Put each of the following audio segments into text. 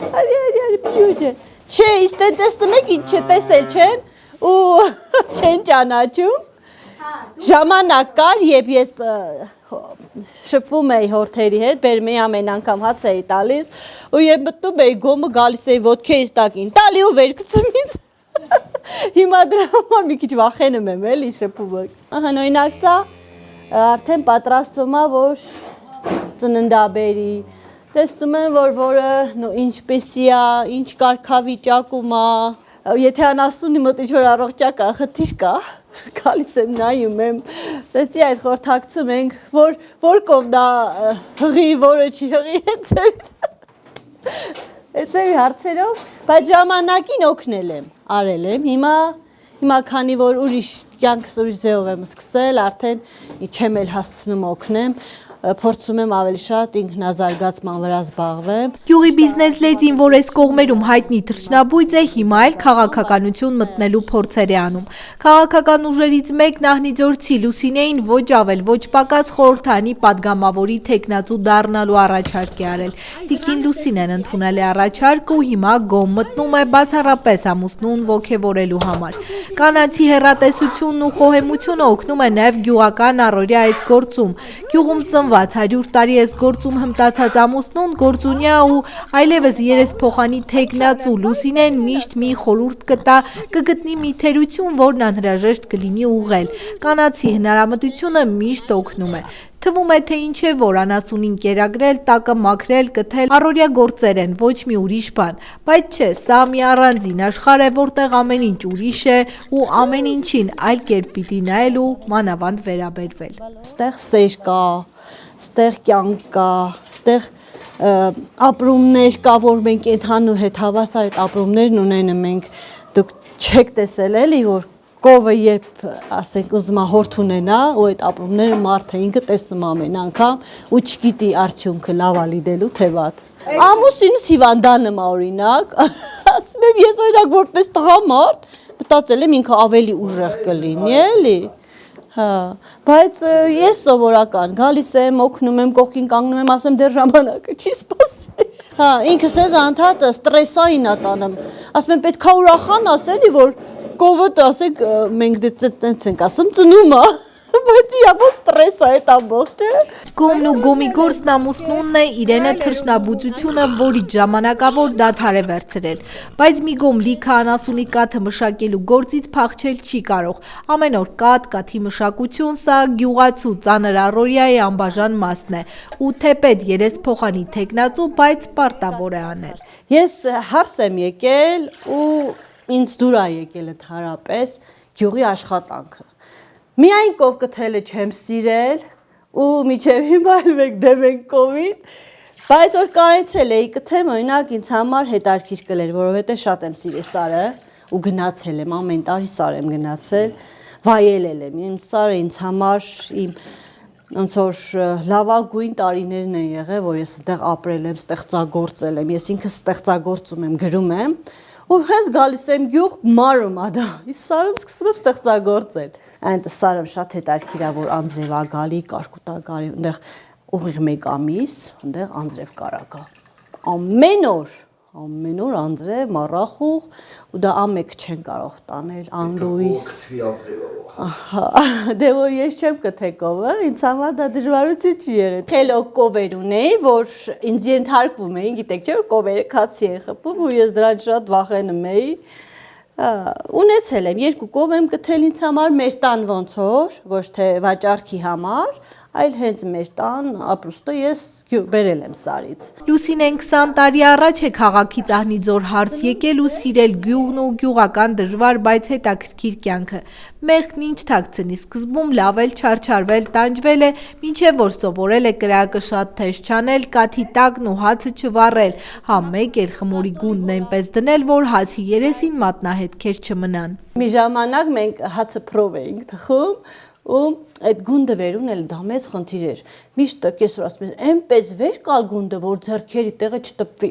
Արի բյուջե։ Չէ, իստեն տեսնում եք ինչ տեսել չեն ու չեն ճանաչում։ Ժամանակ կար, երբ ես շփվում էի հորթերի հետ, բերում էի ամեն անգամ հաց էի տալիս ու երբ մտնում էի գոմը գալիս էի ոտքերից տակին, տալի ու վեր գցում ինձ։ Հիմա դրա համար մի քիչ վախենում եմ էլի շփումը։ Ահա օրինակ սա արդեն պատրաստվում է որ ծննդաբերի։ Տեսնում եմ որ որը ինչպեսի է, ինչ կարգավիճակում է։ Եթե անասունի մոտ ինչ-որ առողջակ է, խնդիր կա, գալիս եմ նայում եմ, դեցի այդ խորհրդակցում ենք, որ կողմն է հղի, որը չի հղի, էցեւի հարցերով, բայց ժամանակին օգնել եմ, արել եմ, հիմա քանի որ ուրիշ կյանքս ուրիշ ձևով եմ սկսել, արդեն չեմ էլ հասցնում օգնեմ, փորձում եմ ավելի շատ ինքնազարգացման վրա զբաղվեմ։ Գյուղի բիզնես լեդին, որ այս կողմերում հայտնի թռչնաբույծ է, հիմա էլ քաղաքականություն մտնելու փորձեր է անում։ Քաղաքական ուժերից մեկն Ահնիձորցի Լուսինեին ոչ ավել, ոչ պակաս խորհրդանի падգամավորի թեկնածու դառնալու առաջարկ է արել։ Տիկին Լուսինեն ընդունել է առաջարկը ու հիմա գոմ մտնում է բացառապես ամուսնուն ոգևորելու համար։ Կանացի հեռատեսությունն ու խոհեմությունը օգնում է նաև գյուղական առօրյա այս գործում։ Գյուղում 100 տարի այս գործում հմտացած ամուսնուն գործունյա ու այլևս երեսփոխանի թեկնածու Լուսինեն միշտ մի խորհուրդ կգտնի մի թերություն, որն անհրաժեշտ կլինի ուղղել։ Կանացի հնարամտությունը միշտ օգնում է։ Թվում է, թե ինչ է որ անասունին կերակրել, տակը մաքրել, կթել, առօրյա գործեր են, ոչ մի ուրիշ բան, բայց չէ, սա մի առանձին աշխարհ է, որտեղ ամեն ինչ ուրիշ է ու ամեն ինչին այլ կերպ պիտի նայել ու մանավանդ վերաբերվել։ Ստեղ սեր կա, ստեղ կյանք կա, ստեղ ապրումներ կա, որ մենք ընդհանուր հետ հավասար այդ ապրումներն ունենում ենք, դուք չեք տեսել էլի, որ կովը երբ ասենք ուզում է հորթ ունենա ու այդ ապրումները մարդը ինքը տեսնում ամեն անգամ ու չգիտի արդյունքը լավ է լինելու թե վատ։ Ամուսինս հիվանդանում է օրինակ, ասում եմ ես օրինակ որպես տղամարդ մտածել եմ ինքը ավելի ուժեղ կլինի էլի։ Հա, բայց ես սովորական գալիս եմ, օգնում եմ, կողքին կանգնում եմ, ասում եմ դեռ ժամանակը չի սպասի։ Հա, ինքս ես անդադը ստրեսային է տանում։ Ասում եմ պետք է ուրախանաս էլի որ կովը ասենք մենք դից ենք ասում ծնում է, բայց իհավո ստրես է այդ ամբողջը։ Գոմն ու գոմի գործն ամուսնունն է իրենը թռչնաբուծությունը, որից ժամանակավոր դադար է վերցրել։ Բայց մի գոմ լիքը անասունի կաթը մշակելու գործից փախչել չի կարող։ Ամեն օր կաթի մշակություն, սա գյուղացու ծանր առօրյայի անբաժան մասն է։ Ու թեպետ երեսփոխանի թեկնածու, բայց պարտավոր է անել։ Ես հարս եմ եկել ու ինձ դուր է եկել ընդհանրապես գյուղի աշխատանքը։ Միայն կով կթելը չեմ սիրել ու միջև հիմա մենք դեմ ենք կովին, բայց որ կարեցել էի կթեմ օրինակ ինձ համար հետարքիր կլեր, որովհետև շատ եմ սիրել սարը ու գնացել եմ, ամեն տարի սար եմ գնացել, վայելել եմ, իմ սարը ինձ համար իմ ոնց որ լավագույն տարիներն են եղել, որ ես այդտեղ ապրել եմ, ստեղծագործել եմ, ես ինքս ստեղծագործում եմ, գրում եմ ու հենց գալիս եմ գյուղ մարում ա դա, իսկ սարում սկսում եմ ստեղծագործել։ Այնտեղ սարը շատ հետաքրքիր է, որ անձրև ա գալի, կարկուտ ա գալի, այնտեղ ուղիղ 1 ամիս, այնտեղ անձրև կարա ամեն օր անձրև, մառախուղ ու դա ամեկ չեն կարող տանել, անլույս։ Դե որ ես չեմ կթե կովը, ինձ համար դա դժվարություն չի եղել։ Խելոք կովեր ունեի, որ ինձ ենթարկվում էին, գիտեք չէ, որ կովերը քացի են խփում ու ես դրան շատ վախենում էի։ Ունեցել եմ 2 կով եմ կթել ինձ համար մեր տան ոնց որ, ոչ թե վաճառքի համար, այլ հենց մեր տան ապրուստը ես բերել եմ սարից։ Լուսինեն 20 տարի առաջ է քաղաքից Ահնիձոր հարս եկել ու սիրել գյուղն ու գյուղական դժվար, բայց հետաքրքիր կյանքը։ Մեղքն ինչ թաքցնի, սկզբում լավ էլ չարչարվել, տանջվել է, մինչև որ սովորել է կրակը շատ թեժ չանել, կաթի տակն ու հացը չվառել, հա մեկ էլ խմորի գունդն այնպես դնել, որ հացի երեսին մատնահետքեր չմնան։ Մի ժամանակ մենք հացը փրով էինք թխում ու այդ գունդը վերուն էլ դա մեծ խնդիր էր։ Միշտ կեսօր ասում ես, այնպես վեր կալ գունդը, որ ձեռքերի տեղը չտպվի։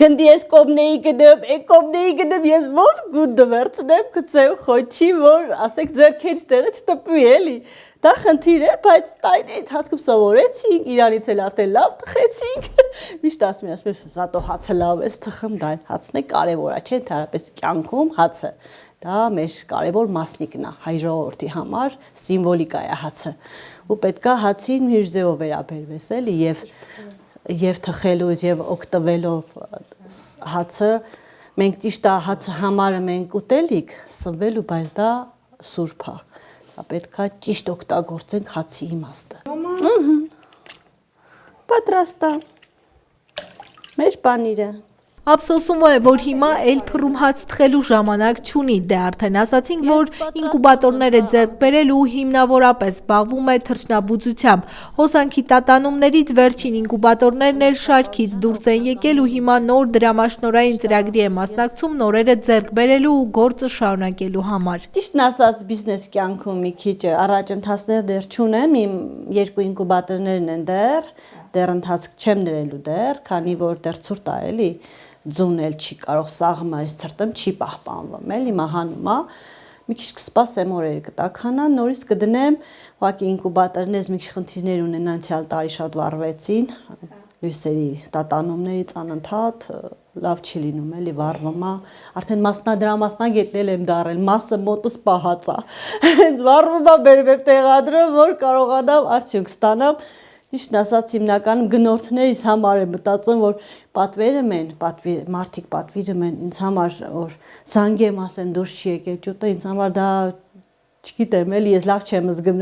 Գնդի ես կոմնեի գնեմ, այն կոմնեի գնեմ, ես ոնց գունդը վերցնեմ, գցեմ խոչի, որ ասեք ձեռքերից տեղը չտպվի, էլի։ Դա խնդիր էր, բայց տարիների ընթացքում սովորեցինք, իրանից էլ արդեն լավ թխեցինք։ Միշտ ասում ես, զատո հացը լավ ես թխում, դա հացն է կարևոր է, չէ՞, ընդհանրապես կյանքում հացը։ Դա մեր կարևոր մասնիկն է հայ ժողովրդի համար, սիմվոլիկա է հացը։ Ու պետքա հացին միշտ ձևով վերաբերվես, էլի, եւ թխելուց եւ օգտվելով հացը, մենք ճիշտ է հացը համարը մենք ուտելիք, սնվելու, բայց դա սուրբ է։ Պետքա ճիշտ օգտագործենք հացի իմաստը։ Պատրաստ է։ Մեր պանիրը։ Ափսոսում է, որ հիմա էլ փռում հաց թխելու ժամանակ չունի, դե արդեն ասացինք, որ ինկուբատորները ձեռք բերել ու հիմնավորապես զբաղվում է թռչնաբուծությամբ։ Հոսանքի տատանումներից վերջին ինկուբատորներն էլ շարքից դուրս են եկել ու հիմա նոր դրամաշնորհային ծրագրի է մասնակցում նորերը ձեռք բերելու ու գործը շարունակելու համար։ Ճիշտն ասած բիզնես կյանքում մի քիչ առաջընթացներ դեռ չունեմ, իմ 2 ինկուբատորներն են դեռ ընթացք չեմ դրելու դեռ, քանի որ դեռ ցուրտ է, էլի։ Ձուն էլ չի կարող սաղմը այս ցրտեմ չի պահպանվում, էլի մահանում է։ Մի քիչ կսպասեմ օրերը կտականան, նորից կդնեմ, ուղղակի ինկուբատորներից մի քիչ խնդիրներ ունեն անցյալ տարի շատ վառվեցին, լույսերի տատանումներից անընդհատ լավ չի լինում, էլի վառվում է։ Արդեն մասնագետնել եմ դարել, մասը մոտս պահած է։ Հենց վառվում է, բերում եմ տեղադրում, որ կարողանամ արդյունք ստանամ։ Ճիշտն ասած հիմնականում գնորդներիս համար եմ մտածում, որ պատվերում են, մարդիկ պատվիրում են ինձ համար, որ զանգեմ ասեմ դուրս չի եկել ճուտը, ինձ համար դա չգիտեմ, էլի ես լավ չեմ զգում,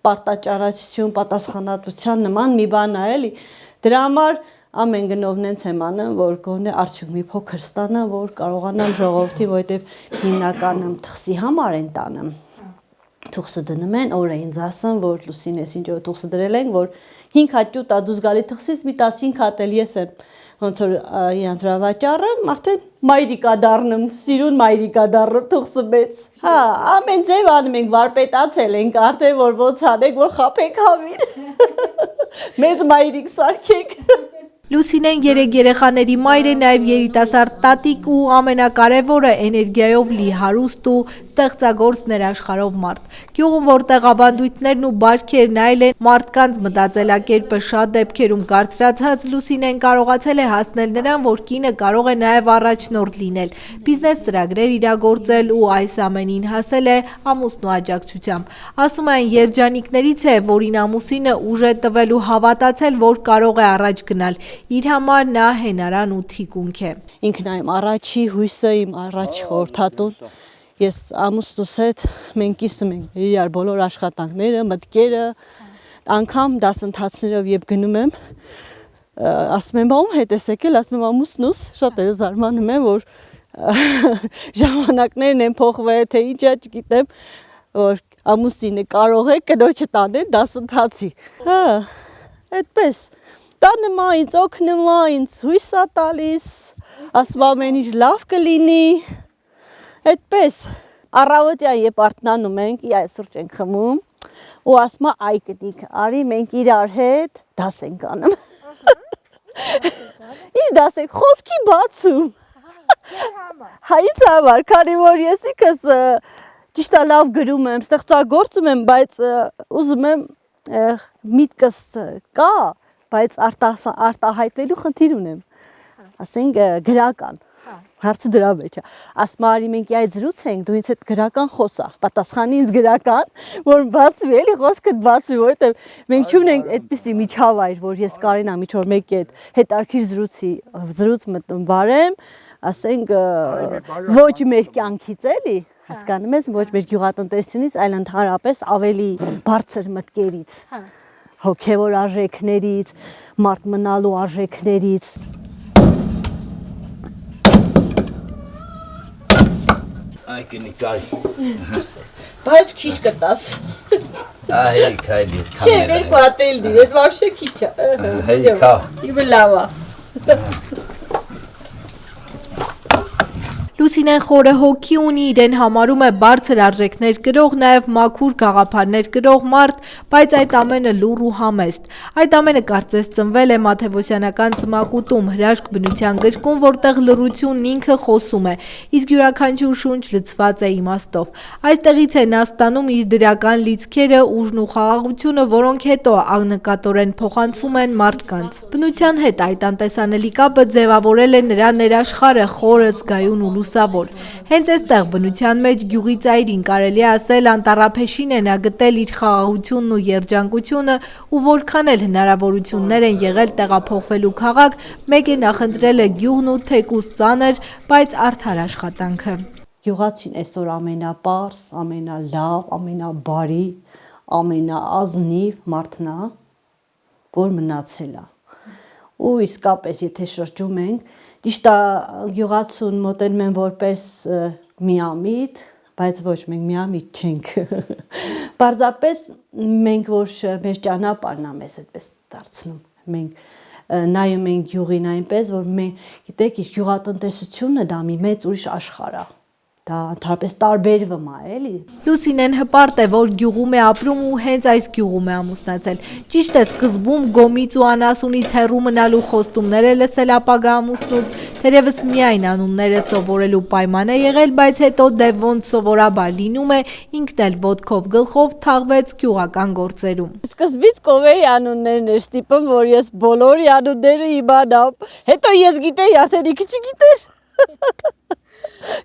պարտաճառացություն, պատասխանատվության նման մի բան է, էլի։ Դրա համար ամեն գնովն հենց եմ անում, որ գոնե արդյունք մի փոքր ստանամ, որ կարողանամ ժողովրդին, որովհետև հիմնականում թխսի համար են տանում։ Թուղսը դնում են, օրը ինձ ասում, որ Լուսինես ինչ որ թուղսը դրել ենք, որ 5 հատ ճուտ դուս գալի թխսից մի 15 հատ էլ ես եմ ոնց որ իրանց վաճառը արդեն մայրիկա դառնում, սիրուն մայրիկա դառնում թուղսը մեծ։ Հա, ամեն ձև անում ենք, վարպետացել ենք, արդեն որ ոնց անենք, որ խափենք հավին։ Մեծ մայրիկ սարքենք։ Լուսինեն 3 երեխաների մայր է, նաև երիտասարդ տատիկ ու ամենակարևորը էներգիայով լի հարուստ ու ստեղծագործ ներաշխարհով մարդ։ Գյուղում, որտեղ ավանդույթներն ու բարքերն այլ են, մարդկանց մտածելակերպը շատ դեպքերում կարծրացած, Լուսինեն կարողացել է հասնել նրան, որ կինը կարող է նաև առաջնորդ լինել, բիզնես ծրագրեր իրագործել ու այս ամենին հասել է ամուսնու աջակցությամբ։ Ասում են երջանիկներից է, որին ամուսինը ուժ է տվել ու հավատացել, որ կարող է առաջ գնալ։ Իր համար նա հենարան ու թիկունք է։ Ինքն այմ առաջի հույսը, իմ առաջ խորհրդատուն։ Ես ամուսնուս հետ մենք կիսում ենք իրար բոլոր աշխատանքները, մտքերը, անգամ դասընթացներով երբ գնում եմ, ասում եմ, ում հետ ես եկել, ասում եմ ամուսնուս, շատ էլ զարմանում եմ, որ ժամանակներն են փոխվել, թե ինչ է, չգիտեմ, որ ամուսինը կարող է կնոջը տանել դասընթացի։ Հա, այդպես տանում է ինձ, օգնում է ինձ, հույս է տալիս, ասում ամեն ինչ լավ կլինի, այդպես առավոտյան երբ արթնանում ենք, այս սուրճ ենք խմում ու ասում է այ կնիկ, արի մենք իրար հետ դաս ենք անում։ Ինչ դաս ենք, խոսքի բացում։ Հայից համար, քանի որ ես ինքս ճիշտ է լավ գրում եմ, ստեղծագործում եմ, բայց ուզում եմ միտքս կա, բայց արտահայտվելու խնդիր ունեմ, ասենք գրական, հարցը դրա մեջ է, ասում արի մենք այդ զրուցենք, դու ինձ հետ գրական խոսա, պատասխանի ինձ գրական, որ բացվի, էլի խոսքդ բացվի, որովհետև մենք չունենք այդպիսի միջավայր, որ ես կարենամ ինչ-որ մեկի հետ հետարքիր զրույց վարեմ, ասենք ոչ մեր կյանքից էլի, հասկանում ես, ոչ մեր գյուղատնտեսությունից, այլ ընդհանրապես ավելի բարձր մտքերից, հոգևոր արժեքներից, մարդ մնալու արժեքներից։ Այ կնիկարի։ Բայց քիչ կտաս։ Այ քայլի Չէ, կամերա։ երկու ատել դի, այդ вообще քիչ է։ Հեյ կա։ Իմ լավ է։ Լուսինեն խորը հոգի ունի, իրեն համարում է բարձր արժեքներ կրող, նաև մաքուր գաղափարներ կրող մարդ, բայց այդ ամենը լուռ ու համեստ։ Այդ ամենը կարծես ծնվել է Մաթևոսյանական ծմակուտում, հրաշք բնության գրքում, որտեղ լռությունն ինքը խոսում է, իսկ յուրաքանչյուր շունչ լցված է իմաստով։ Այստեղից է նա ստանում իր դրական լիցքերը, ուժն ու խաղաղությունը, որոնք հետո աննկատորեն փոխանցում են մարդկանց։ Բնության հետ այդ անտեսանելի կապը ձևավորել է նրա ներաշխարը, խորը, զգայուն ու լուսավոր։ Հենց այստեղ բնության մեջ գյուղի ծայրին կարելի է ասել անտառափեշին է նա գտել իր խաղաղությունն ու երջանկությունը, ու որքան էլ հնարավորություններ են եղել տեղափոխվելու քաղաք, մեկ է նախընտրել է գյուղն ու թեկուզ ծանր, բայց արդար աշխատանքը։ Գյուղացին այսօր ամենապարզ, ամենալավ, ամենաբարի, ամենաազնիվ մարդն է, որ մնացել է։ Ու իսկապես եթե շրջում ենք, ճիշտ է գյուղացուն մոտենում են որպես միամիտ, բայց ոչ մենք միամիտ չենք։ Պարզապես մենք որ մեր ճանապարհն է մեզ այդպես դարձնում։ Մենք նայում ենք գյուղին այնպես, որ մենք գիտեք, իսկ գյուղատնտեսությունը դա մի մեծ ուրիշ աշխարհ է։ Դա ընդհանրապես տարբերվում է, էլի։ Լուսինեն հպարտ է, որ գյուղում է ապրում ու հենց այս գյուղում է ամուսնացել։ Ճիշտ է, սկզբում գոմից ու անասունից հեռու մնալու խոստումներ է լսել ապագա ամուսնուց, թերևս միայն անունները սովորելու պայման է եղել, բայց հետո դե ոնց սովորաբար լինում է, ինքն էլ ոտքով գլխով թաղվեց գյուղական գործերում։ Սկզբից կովերի անուններն էր ստիպում, որ ես բոլորի անունները իմանամ։ Հետո ես գիտեի, արդեն ինքը չգիտեր։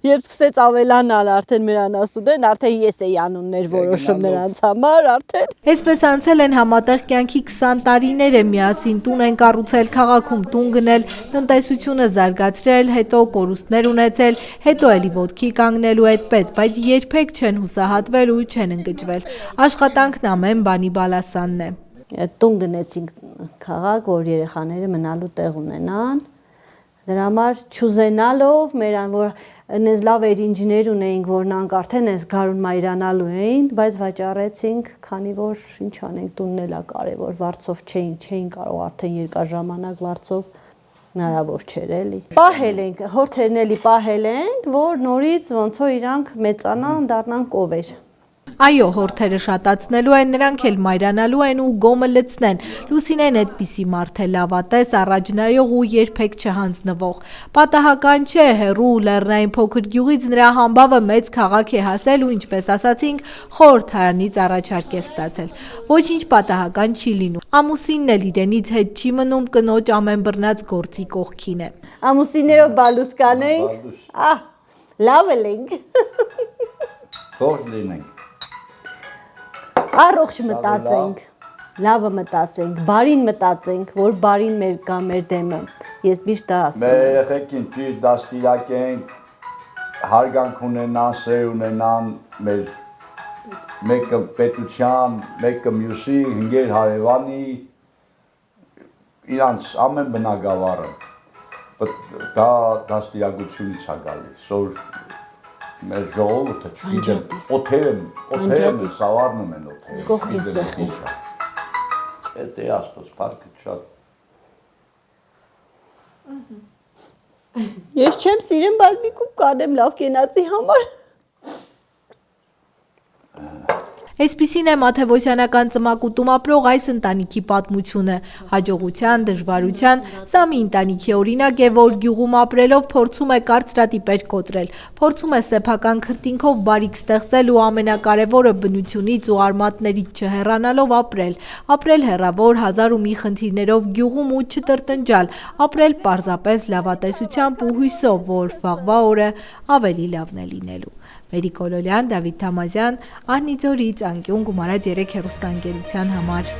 Երբ սկսեց ավելանալ արդեն մեր անասուններն, արդեն ես էի անուններ որոշում նրանց համար, արդեն։ Այսպես անցել են համատեղ կյանքի 20 տարիները, միասին տուն են կառուցել, քաղաքում տուն գնել, տնտեսությունը զարգացրել, հետո կորուստներ ունեցել, հետո էլի ոտքի կանգնելու այդպես, բայց երբեք չեն հուսահատվել ու չեն ընկճվել։ Աշխատանքն ամեն բանի բալասանն է։ Տուն գնեցինք քաղաք, որ երեխաները մնալու տեղ ունենան։ Դրա համար չուզենալով մերան, որ այնպես լավ էր ինժեներ ունեինք, որ նրանք արդեն այս գարուն մայրանալու էին, բայց վաճառեցինք, քանի որ ինչ անենք, տունն էլա կարևոր, վարձով չէին կարող արդեն երկար ժամանակ վարձով հնարավոր չէր էլի։ Պահել ենք, հորթերն էլի պահել ենք, որ նորից ոնց որ իրանք մեծանան, դառնան կովեր։ Այո, հորթերը շատացնելու են, նրանք էլ մայրանալու են ու գոմը լցնեն։ Լուսինեն այդպիսի մարդ է լավատես, առաջնայող ու երբեք չհանձնվող։ Պատահական չէ, հեռու լեռնային փոքր գյուղից նրա համբավը մեծ քաղաք է հասել ու ինչպես ասացինք, խորհրդարանից առաջարկ է ստացել։ Ոչինչ պատահական չի լինում։ Ամուսինն էլ իրենից հետ չի մնում, կնոջ ամեն բռնած գործի կողքին է։ Ամուսիններով բալուսկան ենք։ Լավ ենք։ Խորջ լինենք։ Առողջ մտածենք, լավը մտածենք, բարին մտածենք, որ բարին մեր կա մեր դեմը։ Ես միշտ դա ասում եմ։ Մեր երեխեքին ճիշտ դաստիարակենք, հարգանք ունենան, սեր ունենան, մեր մեկը պետության, մեկը մյուսի, հինգեր հարևանի, իրանց ամեն բնակավարը։ Դա դաստիարակությունից է գալիս, որ մեր ժողովուրդը չգիտեմ, օթերն սավառնում են օթերը։ Կողքին սեղին։ Էդ է ասպոս, պարկը շատ։ Ես չեմ սիրեմ, բայց մի կուպ կանեմ լավ կենացի համար։ Այսպիսին է Մաթևոսյանական ծմակուտում ապրող այս ընտանիքի պատմությունը, հաջողության, դժվարության, սա մի ընտանիքի օրինակ է, որ գյուղում ապրելով փորձում է կարծրատիպեր կոտրել, փորձում է սեփական քրտինքով բարիք ստեղծել ու ամենակարևորը բնությունից ու արմատներից չհեռանալով ապրել հեռավոր, հազար ու մի խնդիրներով գյուղում ու չտրտնջալ, ապրել պարզապես լավատեսությամբ ու հույսով, որ վաղվա օրը ավելի լավն է լինելու։ Մերի Կոլոլյան, Դավիթ Թամազյան, Ահնիձորից, անկյուն Գումարած 3 հեռուստաընկերության համար։